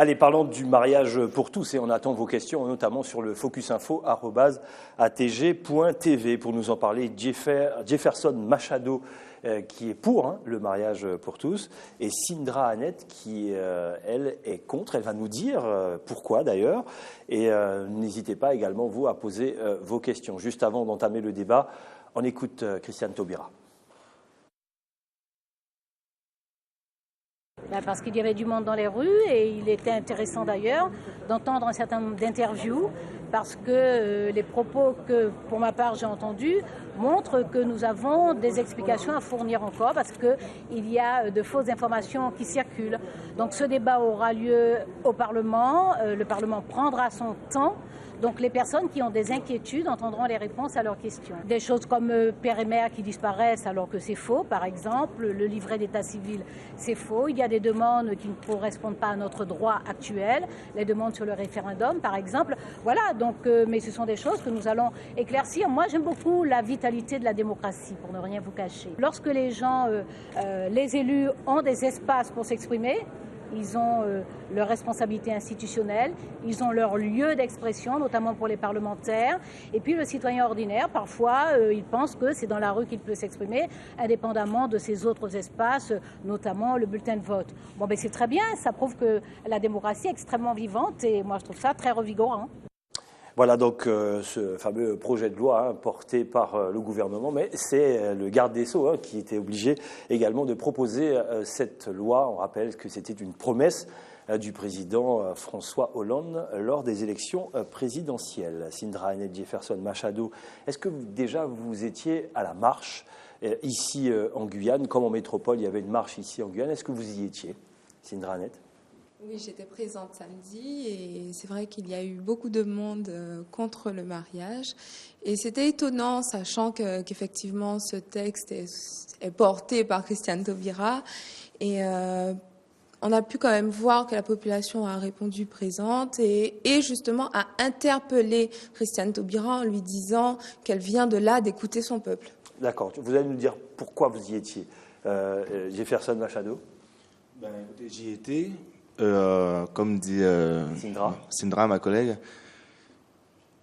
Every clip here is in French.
Allez, parlons du mariage pour tous et on attend vos questions, notamment sur le focusinfo@atg.tv. Pour nous en parler, Jefferson Machado, qui est pour le mariage pour tous, et Sindra Annette, qui, elle, est contre. Elle va nous dire pourquoi, d'ailleurs. Et n'hésitez pas également, vous, à poser vos questions. Juste avant d'entamer le débat, on écoute Christiane Taubira. Parce qu'il y avait du monde dans les rues et il était intéressant d'ailleurs d'entendre un certain nombre d'interviews parce que les propos que pour ma part j'ai entendus montrent que nous avons des explications à fournir encore parce qu'il y a de fausses informations qui circulent. Donc ce débat aura lieu au Parlement, le Parlement prendra son temps. Donc les personnes qui ont des inquiétudes entendront les réponses à leurs questions. Des choses comme père et mère qui disparaissent alors que c'est faux, par exemple. Le livret d'état civil, c'est faux. Il y a des demandes qui ne correspondent pas à notre droit actuel. Les demandes sur le référendum, par exemple. Voilà, donc, mais ce sont des choses que nous allons éclaircir. Moi, j'aime beaucoup la vitalité de la démocratie, pour ne rien vous cacher. Lorsque les gens, les élus, ont des espaces pour s'exprimer, ils ont leur responsabilité institutionnelle, ils ont leur lieu d'expression, notamment pour les parlementaires. Et puis le citoyen ordinaire, parfois, il pense que c'est dans la rue qu'il peut s'exprimer, indépendamment de ces autres espaces, notamment le bulletin de vote. Bon, ben c'est très bien, ça prouve que la démocratie est extrêmement vivante et moi je trouve ça très revigorant. Voilà donc ce fameux projet de loi porté par le gouvernement, mais c'est le garde des Sceaux qui était obligé également de proposer cette loi. On rappelle que c'était une promesse du président François Hollande lors des élections présidentielles. Sindra Annette Jefferson Machado, est-ce que déjà vous étiez à la marche ici en Guyane, comme en métropole il y avait une marche ici en Guyane, est-ce que vous y étiez, Sindra Annette ? Oui, j'étais présente samedi et c'est vrai qu'il y a eu beaucoup de monde contre le mariage. Et c'était étonnant, sachant qu'effectivement ce texte est porté par Christiane Taubira. Et on a pu quand même voir que la population a répondu présente et justement a interpellé Christiane Taubira en lui disant qu'elle vient de là d'écouter son peuple. D'accord. Vous allez nous dire pourquoi vous y étiez. Jefferson Machado ? Écoutez, j'y étais. Comme dit Sindra, ma collègue,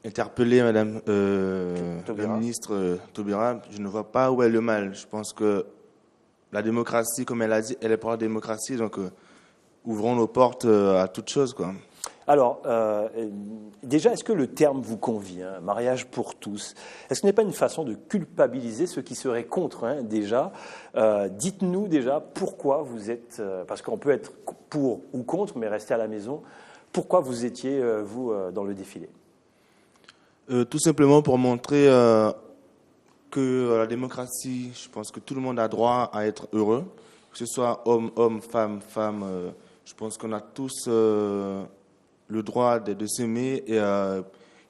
interpeller Madame la ministre Taubira, je ne vois pas où est le mal. Je pense que la démocratie, comme elle a dit, elle est pour la démocratie, donc ouvrons nos portes à toute chose, quoi. Alors, déjà, est-ce que le terme vous convient, mariage pour tous? Est-ce que ce n'est pas une façon de culpabiliser ceux qui seraient contre, déjà? Dites-nous déjà pourquoi vous êtes, parce qu'on peut être pour ou contre, mais rester à la maison, pourquoi vous étiez, vous, dans le défilé? Tout simplement pour montrer que la démocratie, je pense que tout le monde a droit à être heureux, que ce soit homme, homme, femme, femme. Je pense qu'on a tous le droit de s'aimer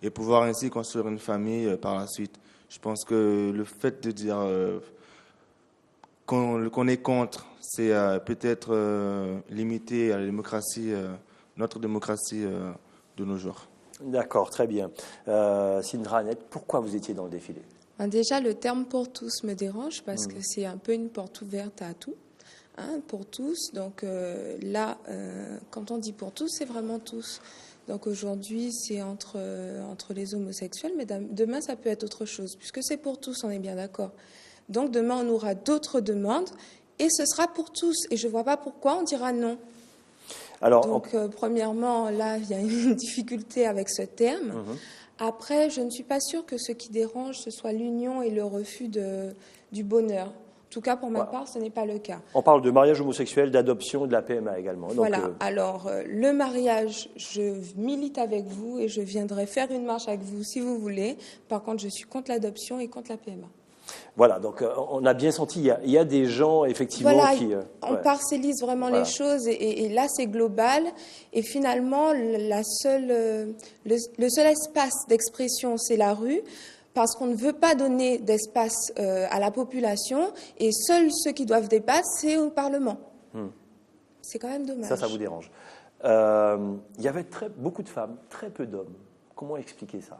et pouvoir ainsi construire une famille par la suite. Je pense que le fait de dire qu'on est contre, c'est peut-être limiter à la démocratie, notre démocratie de nos jours. D'accord, très bien. Sindra Annette, pourquoi vous étiez dans le défilé? Déjà, le terme pour tous me dérange parce que c'est un peu une porte ouverte à tout. Pour tous. Donc là, quand on dit pour tous, c'est vraiment tous. Donc aujourd'hui, c'est entre les homosexuels, mais demain, ça peut être autre chose, puisque c'est pour tous, on est bien d'accord. Donc demain, on aura d'autres demandes, et ce sera pour tous. Et je ne vois pas pourquoi on dira non. Alors, donc, premièrement, là, il y a une difficulté avec ce terme. Après, je ne suis pas sûre que ce qui dérange, ce soit l'union et le refus du bonheur. En tout cas, pour ma part, ce n'est pas le cas. On parle de mariage homosexuel, d'adoption et de la PMA également. Voilà. Donc, alors, le mariage, je milite avec vous et je viendrai faire une marche avec vous si vous voulez. Par contre, je suis contre l'adoption et contre la PMA. Voilà, donc on a bien senti, il y a des gens effectivement qui... on parcellise vraiment les choses et là c'est global et finalement le seul espace d'expression c'est la rue parce qu'on ne veut pas donner d'espace à la population et seuls ceux qui doivent débattre c'est au Parlement. C'est quand même dommage. Ça vous dérange. Il y avait beaucoup de femmes, très peu d'hommes. Comment expliquer ça ?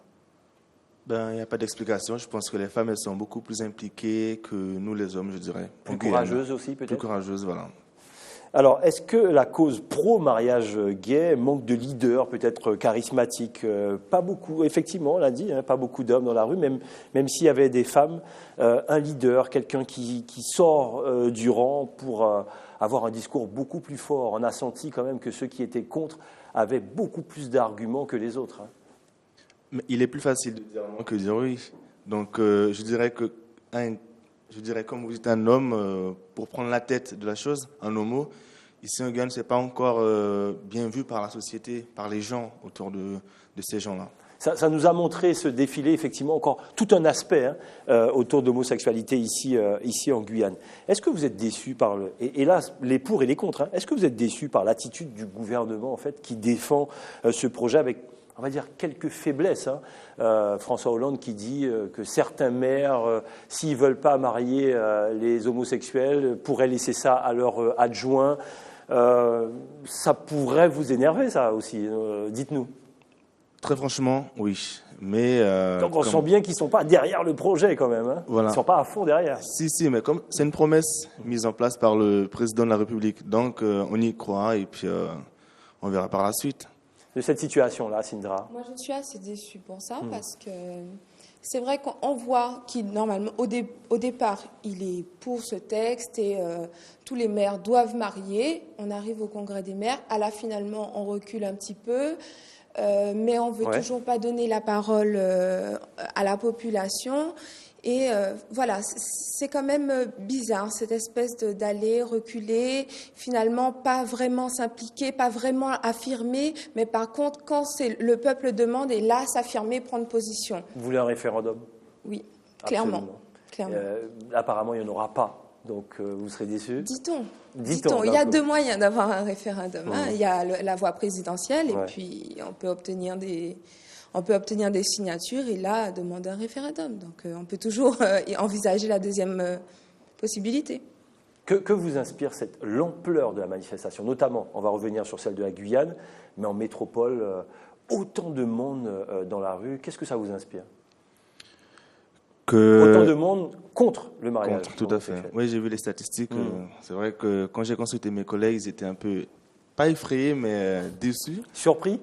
Il n'y a pas d'explication. Je pense que les femmes, elles sont beaucoup plus impliquées que nous, les hommes, je dirais. Plus courageuses aussi, peut-être ? Plus courageuses, voilà. Alors, est-ce que la cause pro-mariage gay manque de leaders, peut-être charismatiques? Pas beaucoup, effectivement, on l'a dit, hein, pas beaucoup d'hommes dans la rue, même s'il y avait des femmes, un leader, quelqu'un qui sort du rang pour avoir un discours beaucoup plus fort. On a senti quand même que ceux qui étaient contre avaient beaucoup plus d'arguments que les autres. Hein. Mais il est plus facile de dire non que de dire oui. Donc, je dirais comme vous dites, un homme, pour prendre la tête de la chose, un homo, ici en Guyane, ce n'est pas encore bien vu par la société, par les gens autour de ces gens-là. Ça nous a montré ce défilé, effectivement, encore tout un aspect autour de l'homosexualité ici en Guyane. Est-ce que vous êtes déçus par et là, les pour et les contre, hein, est-ce que vous êtes déçus par l'attitude du gouvernement, en fait, qui défend ce projet avec, on va dire, quelques faiblesses, hein. François Hollande qui dit que certains maires, s'ils ne veulent pas marier les homosexuels, pourraient laisser ça à leurs adjoints. Ça pourrait vous énerver, ça aussi, dites-nous. Très franchement, oui. Mais, donc on sent bien qu'ils ne sont pas derrière le projet quand même. Hein. Voilà. Ils ne sont pas à fond derrière. Si, mais comme c'est une promesse mise en place par le président de la République, donc on y croit et puis on verra par la suite. De cette situation-là, Sindra? Moi, je suis assez déçue pour ça parce que c'est vrai qu'on voit qu'il, normalement, au départ, il est pour ce texte et tous les maires doivent marier. On arrive au congrès des maires. À la finalement, on recule un petit peu. Mais on ne veut toujours pas donner la parole à la population. Et voilà, c'est quand même bizarre, cette espèce d'aller, reculer, finalement pas vraiment s'impliquer, pas vraiment affirmer, mais par contre, quand le peuple demande, et là, s'affirmer, prendre position. Vous voulez un référendum? Oui, clairement. Apparemment, il n'y en aura pas. Donc, vous serez déçus? Dit-on. Il y a deux moyens d'avoir un référendum. Hein. Il y a la voie présidentielle et puis on peut obtenir des signatures et là, demander un référendum. Donc, on peut toujours envisager la deuxième possibilité. Que vous inspire l'ampleur de la manifestation? Notamment, on va revenir sur celle de la Guyane, mais en métropole, autant de monde dans la rue. Qu'est-ce que ça vous inspire? Autant de monde contre le mariage. Tout à fait. Oui, j'ai vu les statistiques. C'est vrai que quand j'ai consulté mes collègues, ils étaient un peu, pas effrayés, mais déçus. Surpris,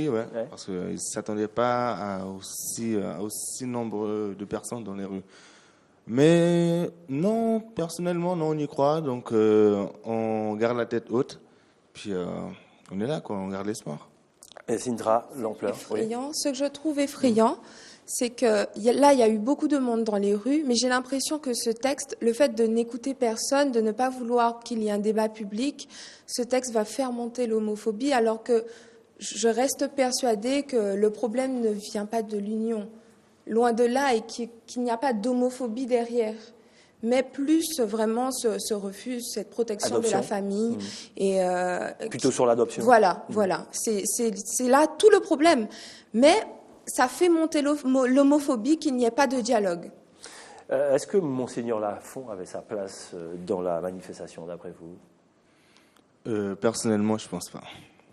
ouais. Parce qu'ils ne s'attendaient pas à aussi nombreux de personnes dans les rues. Mais non, personnellement, non, on y croit. Donc, on garde la tête haute. Puis, on est là, quoi, on garde l'espoir. Et Sindra, l'ampleur. Ce que je trouve effrayant, c'est que là, il y a eu beaucoup de monde dans les rues, mais j'ai l'impression que ce texte, le fait de n'écouter personne, de ne pas vouloir qu'il y ait un débat public, ce texte va faire monter l'homophobie, alors que je reste persuadée que le problème ne vient pas de l'union. Loin de là, et qu'il n'y a pas d'homophobie derrière. Mais plus vraiment ce refus, cette protection de la famille. Et, plutôt sur l'adoption. Voilà. C'est là tout le problème. Mais ça fait monter l'homophobie qu'il n'y ait pas de dialogue. Est-ce que Monseigneur Lafont avait sa place dans la manifestation, d'après vous? Personnellement, je ne pense pas.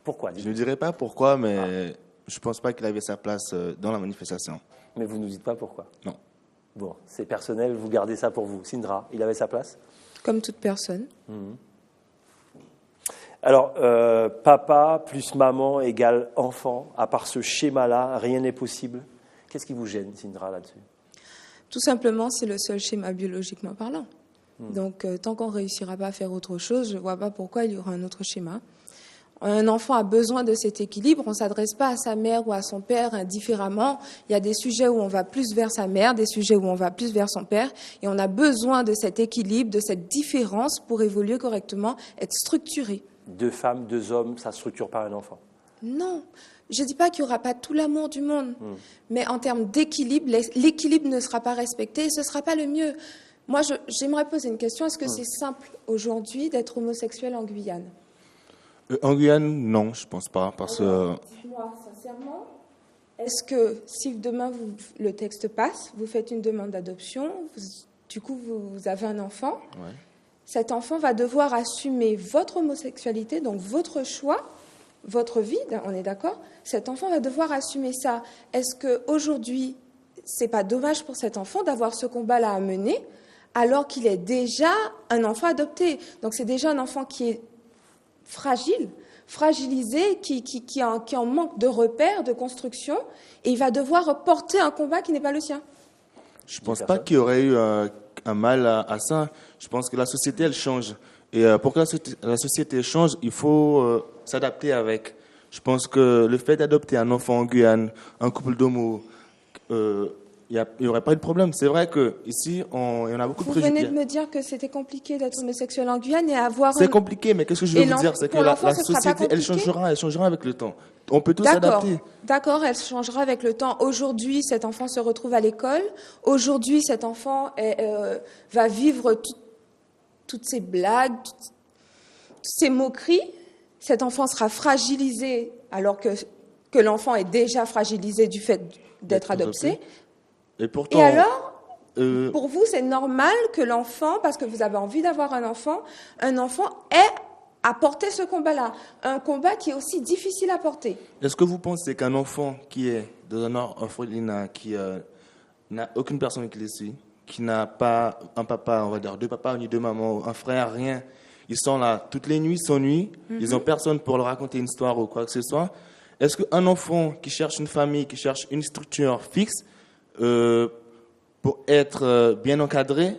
Pourquoi? Je ne dirais pas pourquoi, mais je ne pense pas qu'il avait sa place dans la manifestation. Mais vous ne nous dites pas pourquoi? Non. Bon, c'est personnel, vous gardez ça pour vous. Sindra, il avait sa place? Comme toute personne. Alors, papa plus maman égale enfant, à part ce schéma-là, rien n'est possible. Qu'est-ce qui vous gêne, Sindra, là-dessus? Tout simplement, c'est le seul schéma biologiquement parlant. Donc, tant qu'on ne réussira pas à faire autre chose, je ne vois pas pourquoi il y aura un autre schéma. Un enfant a besoin de cet équilibre. On ne s'adresse pas à sa mère ou à son père indifféremment. Il y a des sujets où on va plus vers sa mère, des sujets où on va plus vers son père. Et on a besoin de cet équilibre, de cette différence pour évoluer correctement, être structuré. Deux femmes, deux hommes, ça ne structure pas un enfant? Non. Je ne dis pas qu'il n'y aura pas tout l'amour du monde. Mais en termes d'équilibre, l'équilibre ne sera pas respecté et ce ne sera pas le mieux. Moi, j'aimerais poser une question. Est-ce que c'est simple aujourd'hui d'être homosexuel en Guyane? En Guyane, non, je ne pense pas. Parce que... Dites-moi sincèrement, est-ce que si demain le texte passe, vous faites une demande d'adoption, du coup vous avez un enfant, cet enfant va devoir assumer votre homosexualité, donc votre choix, votre vie, on est d'accord? Cet enfant va devoir assumer ça. Est-ce qu'aujourd'hui, ce n'est pas dommage pour cet enfant d'avoir ce combat-là à mener alors qu'il est déjà un enfant adopté? Donc c'est déjà un enfant qui est fragilisé, qui en manque de repères, de construction, et il va devoir porter un combat qui n'est pas le sien. Je ne pense pas qu'il y aurait eu un mal à ça. Je pense que la société, elle change. Et pour que la société change, il faut s'adapter avec. Je pense que le fait d'adopter un enfant en Guyane, un couple d'homo, il n'y aurait pas eu de problème. C'est vrai qu'ici, il y en a beaucoup de préjugés. Vous venez de me dire que c'était compliqué d'être homosexuel en Guyane et avoir... C'est compliqué, mais qu'est-ce que je veux vous dire? C'est que la société, elle changera avec le temps. On peut tous s'adapter. D'accord, elle changera avec le temps. Aujourd'hui, cet enfant se retrouve à l'école. Aujourd'hui, cet enfant va vivre toutes ces blagues, toutes ces moqueries. Cet enfant sera fragilisé alors que l'enfant est déjà fragilisé du fait d'être adopté. Et pourtant, alors, pour vous, c'est normal que l'enfant, parce que vous avez envie d'avoir un enfant ait à porter ce combat-là. Un combat qui est aussi difficile à porter. Est-ce que vous pensez qu'un enfant qui est dans un orphelinat, qui n'a aucune personne qui le suit, qui n'a pas un papa, on va dire deux papas, ni deux mamans, un frère, rien, ils sont là toutes les nuits, s'ennuient, ils n'ont personne pour leur raconter une histoire ou quoi que ce soit. Est-ce qu'un enfant qui cherche une famille, qui cherche une structure fixe, pour être bien encadré,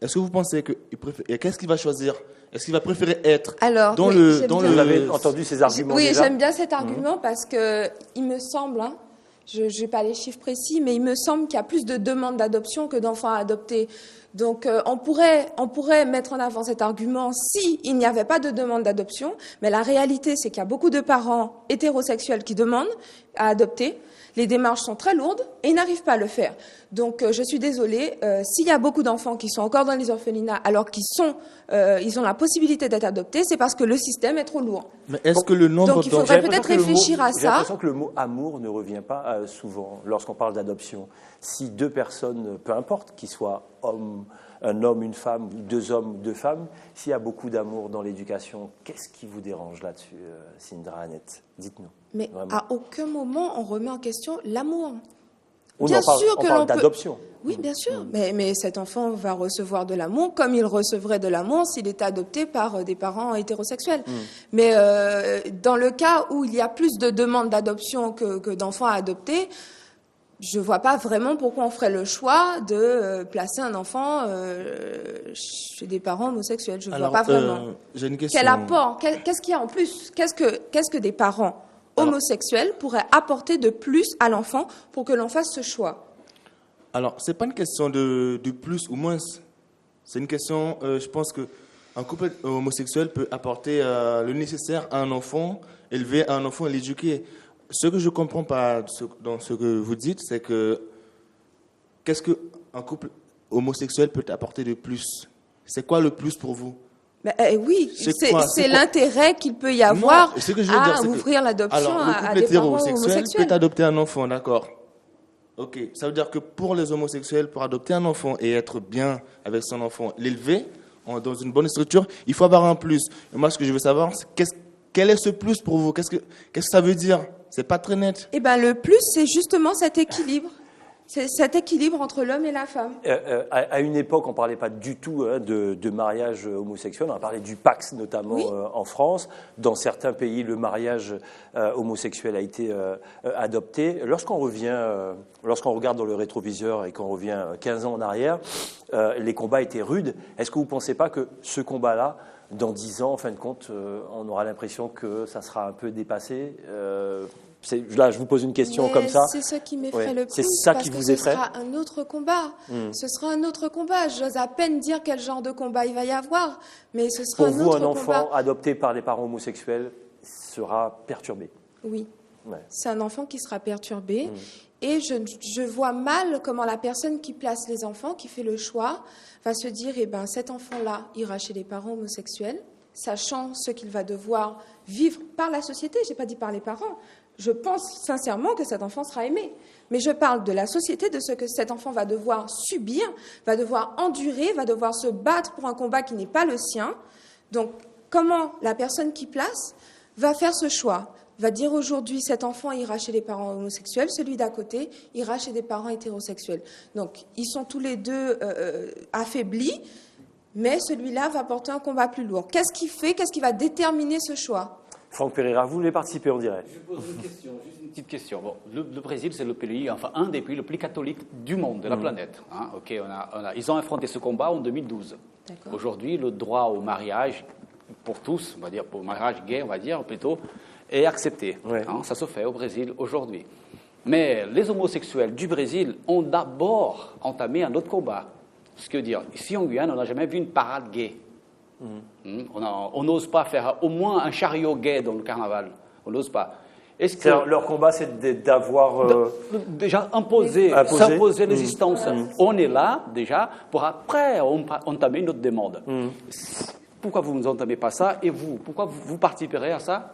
est-ce que vous pensez qu'est-ce qu'il va choisir? Est-ce qu'il va préférer être Vous avez entendu ces arguments Oui, déjà? j'aime bien cet argument parce que il me semble, je n'ai pas les chiffres précis, mais il me semble qu'il y a plus de demandes d'adoption que d'enfants à adopter. Donc, on pourrait mettre en avant cet argument si il n'y avait pas de demande d'adoption. Mais la réalité, c'est qu'il y a beaucoup de parents hétérosexuels qui demandent à adopter. Les démarches sont très lourdes et ils n'arrivent pas à le faire. Donc, je suis désolée. S'il y a beaucoup d'enfants qui sont encore dans les orphelinats alors ils ont la possibilité d'être adoptés, c'est parce que le système est trop lourd. Mais est-ce que le nombre Donc, il faudrait peut-être réfléchir à ça. J'ai l'impression que le mot amour ne revient pas souvent lorsqu'on parle d'adoption. Si deux personnes, peu importe, qu'ils soient un homme, une femme, ou deux hommes, deux femmes, s'il y a beaucoup d'amour dans l'éducation, qu'est-ce qui vous dérange là-dessus, Sindra, Annette? Dites-nous. Mais vraiment. À aucun moment on remet en question l'amour. Bien sûr que l'on peut... d'adoption. Oui, bien sûr. Mais cet enfant va recevoir de l'amour comme il recevrait de l'amour s'il était adopté par des parents hétérosexuels. Mais dans le cas où il y a plus de demandes d'adoption que d'enfants à adopter, je ne vois pas vraiment pourquoi on ferait le choix de placer un enfant chez des parents homosexuels. Je ne vois pas vraiment. J'ai une question. Quel apport? Qu'est-ce qu'il y a en plus? Qu'est-ce que des parents homosexuels pourraient apporter de plus à l'enfant pour que l'on fasse ce choix? Alors, ce n'est pas une question de plus ou moins. C'est une question, je pense qu'un couple homosexuel peut apporter le nécessaire à un enfant, élever un enfant et l'éduquer. Ce que je ne comprends pas dans ce que vous dites, c'est qu'est-ce qu'un couple homosexuel peut apporter de plus? C'est quoi le plus pour vous? Oui, c'est l'intérêt qu'il peut y avoir à ouvrir l'adoption à des parents homosexuels. Peut adopter un enfant, d'accord. Ok, ça veut dire que pour les homosexuels, pour adopter un enfant et être bien avec son enfant, l'élever dans une bonne structure, il faut avoir un plus. Et moi, ce que je veux savoir, c'est quel est ce plus pour vous? Qu'est-ce que ça veut dire? C'est pas très net. Eh ben, le plus, c'est justement cet équilibre. C'est cet équilibre entre l'homme et la femme. À une époque, on ne parlait pas du tout de mariage homosexuel. On a parlé du Pacs, notamment en France. Dans certains pays, le mariage homosexuel a été adopté. Lorsqu'on regarde dans le rétroviseur et qu'on revient 15 ans en arrière, les combats étaient rudes. Est-ce que vous ne pensez pas que ce combat-là, dans 10 ans, en fin de compte, on aura l'impression que ça sera un peu dépassé? Là, je vous pose une question comme ça. C'est ça qui m'effraie le plus. C'est ça qui vous effraie? Ce sera un autre combat. Ce sera un autre combat. J'ose à peine dire quel genre de combat il va y avoir, mais ce sera un autre combat. Pour vous, un enfant adopté par des parents homosexuels sera perturbé? Oui. Ouais. C'est un enfant qui sera perturbé. Et je vois mal comment la personne qui place les enfants, qui fait le choix, va se dire, cet enfant-là ira chez les parents homosexuels, sachant ce qu'il va devoir vivre par la société. Je n'ai pas dit par les parents. Je pense sincèrement que cet enfant sera aimé. Mais je parle de la société, de ce que cet enfant va devoir subir, va devoir endurer, va devoir se battre pour un combat qui n'est pas le sien. Donc, comment la personne qui place va faire ce choix? Va dire aujourd'hui, cet enfant ira chez les parents homosexuels, celui d'à côté ira chez des parents hétérosexuels. Donc, ils sont tous les deux affaiblis. mais celui-là va porter un combat plus lourd. Qu'est-ce qui va déterminer ce choix? Franck Pereira, vous voulez participer, on dirait. Je pose une question, juste une petite question. Bon, le Brésil, c'est le pays, enfin un des pays les plus catholiques du monde, de la planète. Hein. Ok, ils ont affronté ce combat en 2012. Aujourd'hui, le droit au mariage pour tous, on va dire, pour le mariage gay, on va dire plutôt, est accepté. Ouais. Hein, ça se fait au Brésil aujourd'hui. Mais les homosexuels du Brésil ont d'abord entamé un autre combat. Ce que dire, ici en Guyane, on n'a jamais vu une parade gay. On n'ose pas faire au moins un chariot gay dans le carnaval. On n'ose pas. Est-ce que Leur combat, c'est d'avoir... déjà s'imposer l'existence. On est là, déjà, pour après entamer notre demande. Pourquoi vous n'entamez pas ça? Et vous, pourquoi vous participerez à ça?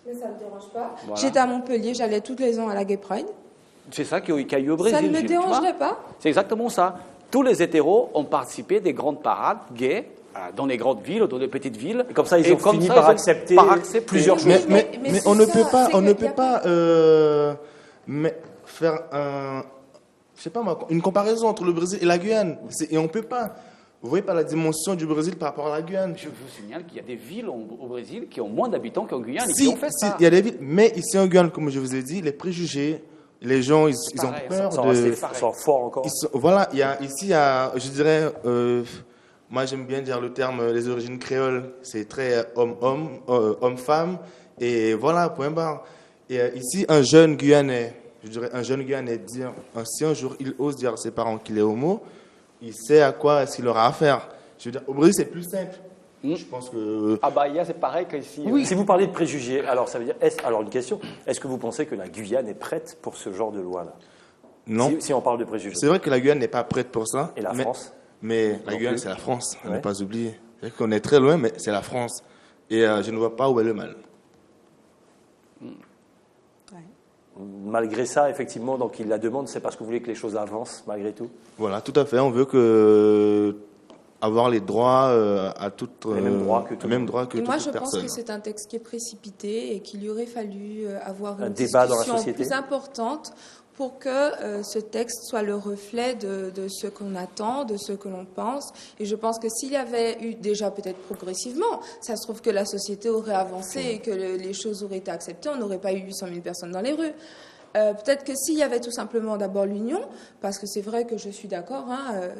Mais ça ne me dérange pas. Voilà. J'étais à Montpellier, j'allais tous les ans à la Gay Pride. C'est ça qu'il y a eu au Brésil. Ça ne me Gilles, dérangerait pas. C'est exactement ça. Tous les hétéros ont participé des grandes parades gays dans les grandes villes, dans les petites villes. Et comme ça, ils ont fini par accepter plusieurs choses. Mais on ne peut pas faire je sais pas moi, une comparaison entre le Brésil et la Guyane. Et on ne peut pas. Vous voyez pas la dimension du Brésil par rapport à la Guyane. Je vous signale qu'il y a des villes au Brésil qui ont moins d'habitants qu'en Guyane et Si, qui ont fait ça. il y a des villes, mais ici en Guyane, comme je vous ai dit, les préjugés, les gens, ils ont pareil, peur Ils sont forts encore. Voilà, ici, il y a, je dirais, moi j'aime bien dire le terme les origines créoles, c'est très homme-homme, homme-femme, et voilà, point barre. Et ici, un jeune Guyanais, dire, si un jour il ose dire à ses parents qu'il est homo, il sait à quoi est-ce qu'il aura affaire. Je veux dire, au Brésil, c'est plus simple. Je pense que... À Bahia, c'est pareil qu'ici. Oui. Si vous parlez de préjugés, alors ça veut dire... Alors une question, est-ce que vous pensez que la Guyane est prête pour ce genre de loi-là? Non. Si on parle de préjugés. C'est vrai que la Guyane n'est pas prête pour ça. Et la France? Mais la Guyane, c'est la France, on ne pas oublier. C'est qu'on est très loin, mais c'est la France. Et je ne vois pas où est le mal. Malgré ça, effectivement, donc il la demande, c'est parce que vous voulez que les choses avancent, malgré tout? Voilà, tout à fait. On veut avoir les droits à toutes... Les mêmes droits que tout le monde. Et moi, je pense que c'est un texte qui est précipité et qu'il y aurait fallu avoir une débat dans la discussion société plus importante pour que ce texte soit le reflet de ce qu'on attend, de ce que l'on pense. Et je pense que s'il y avait eu déjà peut-être progressivement, ça se trouve que la société aurait avancé et que les choses auraient été acceptées, on n'aurait pas eu 800 000 personnes dans les rues. Peut-être que s'il y avait tout simplement d'abord l'union, parce que c'est vrai que je suis d'accord,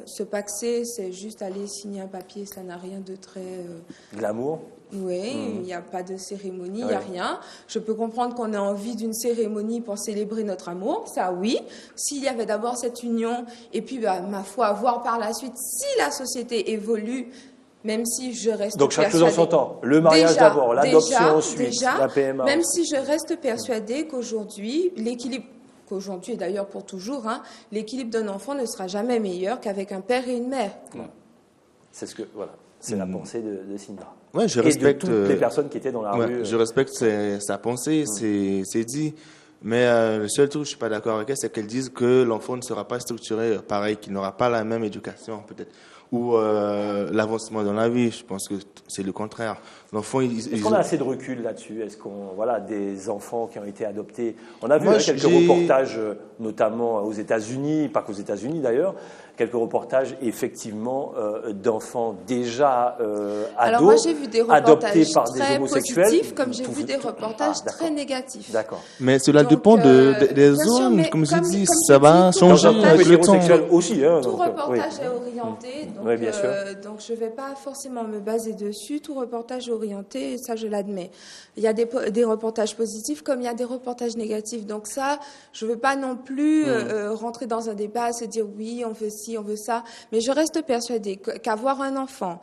se paxer, c'est juste aller signer un papier, ça n'a rien de très... Glamour? Oui, il n'y a pas de cérémonie, il n'y a rien. Je peux comprendre qu'on ait envie d'une cérémonie pour célébrer notre amour, ça oui. S'il y avait d'abord cette union, et puis ma foi, voir par la suite si la société évolue, même si je reste Donc chaque chose en son temps. Le mariage d'abord, l'adoption ensuite, la PMA. Même si je reste persuadée qu'aujourd'hui, et d'ailleurs pour toujours, l'équilibre d'un enfant ne sera jamais meilleur qu'avec un père et une mère. C'est ce que c'est la pensée de Sindra. Ouais, je et respecte de toutes les personnes qui étaient dans la rue. Je respecte sa pensée, c'est dit. Mais le seul truc où je suis pas d'accord avec elle, c'est qu'elle dise que l'enfant ne sera pas structuré pareil, qu'il n'aura pas la même éducation peut-être, ou l'avancement dans la vie. Je pense que c'est le contraire. L'enfant, est-ce qu'on a assez de recul là-dessus? Est-ce qu'on des enfants qui ont été adoptés? On a vu quelques reportages, notamment aux États-Unis, pas qu'aux États-Unis d'ailleurs, quelques reportages effectivement d'enfants déjà Alors moi j'ai vu des reportages par très des homosexuels, positifs, comme j'ai vu des reportages très négatifs. D'accord. Mais cela dépend des zones, comme je dis, ça va changer avec le temps. Aussi, tout reportage est orienté, donc je ne vais pas forcément me baser dessus. Tout reportage est orienté, et ça je l'admets. Il y a des reportages positifs comme il y a des reportages négatifs. Donc ça, je ne veux pas non plus rentrer dans un débat, se dire oui, on veut ci, on veut ça. Mais je reste persuadée qu'avoir un enfant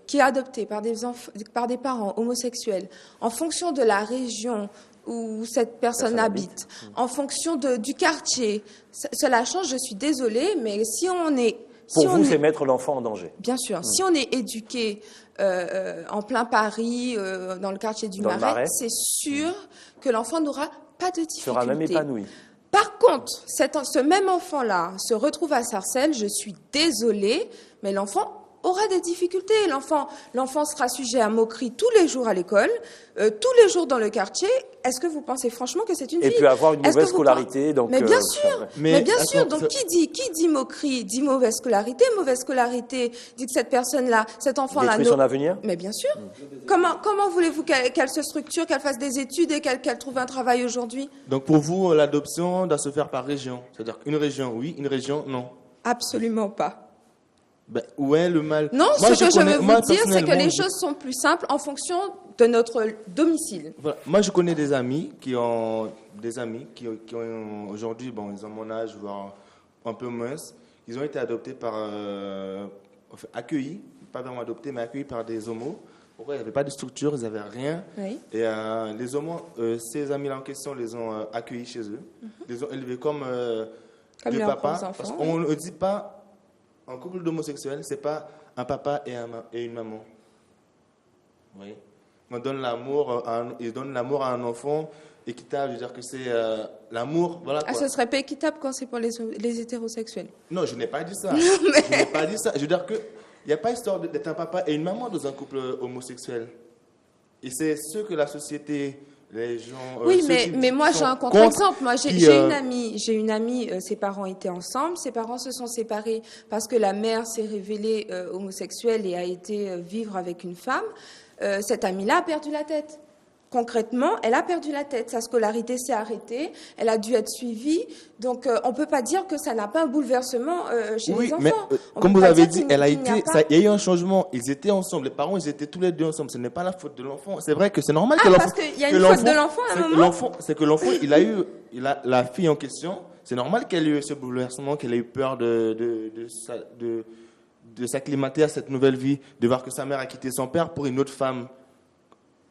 qui est adopté par des parents homosexuels, en fonction de la région où cette personne habite, en fonction du quartier, cela change, je suis désolée, mais si on est... Pour vous, c'est mettre l'enfant en danger. Bien sûr. Si on est éduqué en plein Paris, dans le quartier du Marais, c'est sûr que l'enfant n'aura pas de difficulté. Sera même épanoui. Par contre, ce même enfant-là se retrouve à Sarcelles, je suis désolée, mais l'enfant aura des difficultés. L'enfant sera sujet à moquerie tous les jours à l'école, tous les jours dans le quartier. Est-ce que vous pensez franchement que c'est une fille? Et peut avoir une mauvaise scolarité. Donc, mais bien sûr, mais bien sûr. Donc qui dit moquerie, dit mauvaise scolarité. Mauvaise scolarité dit que cette personne-là, cet enfant-là... Détruit son avenir. Mais bien sûr. Comment voulez-vous qu'elle se structure, qu'elle fasse des études et qu'elle trouve un travail aujourd'hui? Donc pour vous, l'adoption doit se faire par région. C'est-à-dire une région, oui, une région, non. Absolument pas. Ben, où est le mal? Non, ce que je veux vous dire, c'est que les choses sont plus simples en fonction de notre domicile. Voilà. Moi, je connais des amis qui ont aujourd'hui, bon, ils ont mon âge, voire un peu moins. Ils ont été adoptés accueillis, pas vraiment adoptés, mais accueillis par des homos. Pourquoi? Il n'y avait pas de structure, ils n'avaient rien. Oui. Et les homos, ces amis-là en question, les ont accueillis chez eux. Ils les ont élevés comme deux papas. Parce qu'on ne dit pas, un couple d'homosexuels, c'est pas un papa et une maman. Oui. On donne l'amour, ils donnent l'amour à un enfant équitable. Je veux dire que c'est l'amour. Voilà, ce serait pas équitable quand c'est pour les hétérosexuels. Non, je n'ai pas dit ça. Je n'ai pas dit ça. Je veux dire que il n'y a pas histoire d'être un papa et une maman dans un couple homosexuel. Et c'est ce que la société, les gens... oui, mais moi j'ai un contre-exemple. Moi j'ai une amie, ses parents étaient ensemble, ses parents se sont séparés parce que la mère s'est révélée homosexuelle et a été vivre avec une femme. Cette amie-là a perdu la tête. Concrètement, elle a perdu la tête. Sa scolarité s'est arrêtée. Elle a dû être suivie. Donc, on ne peut pas dire que ça n'a pas un bouleversement chez les enfants. Mais comme vous avez dit, il y a eu un changement. Ils étaient ensemble. Les parents, ils étaient tous les deux ensemble. Ce n'est pas la faute de l'enfant. C'est vrai que c'est normal que l'enfant... parce qu'il y a une faute de l'enfant à un moment. C'est que l'enfant, la fille en question, c'est normal qu'elle ait eu ce bouleversement, qu'elle ait eu peur de s'acclimater à cette nouvelle vie, de voir que sa mère a quitté son père pour une autre femme.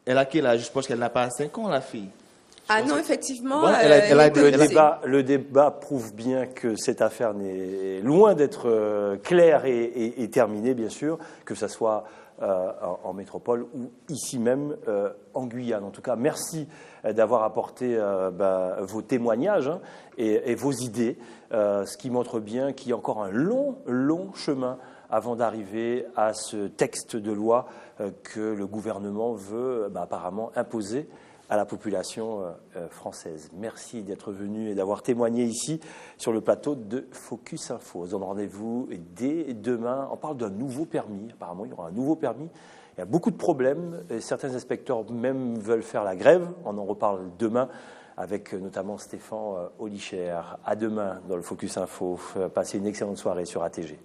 Elle a quel âge? Je pense qu'elle n'a pas 5 ans, la fille. Non, effectivement. Voilà, le débat prouve bien que cette affaire n'est loin d'être claire et terminée, bien sûr, que ce soit en métropole ou ici même en Guyane. En tout cas, merci d'avoir apporté vos témoignages et vos idées, ce qui montre bien qu'il y a encore un long chemin avant d'arriver à ce texte de loi que le gouvernement veut apparemment imposer à la population française. Merci d'être venu et d'avoir témoigné ici sur le plateau de Focus Info. On se donne rendez-vous dès demain. On parle d'un nouveau permis. Apparemment, il y aura un nouveau permis. Il y a beaucoup de problèmes. Et certains inspecteurs même veulent faire la grève. On en reparle demain avec notamment Stéphane Olicher. À demain dans le Focus Info. Passez une excellente soirée sur ATG.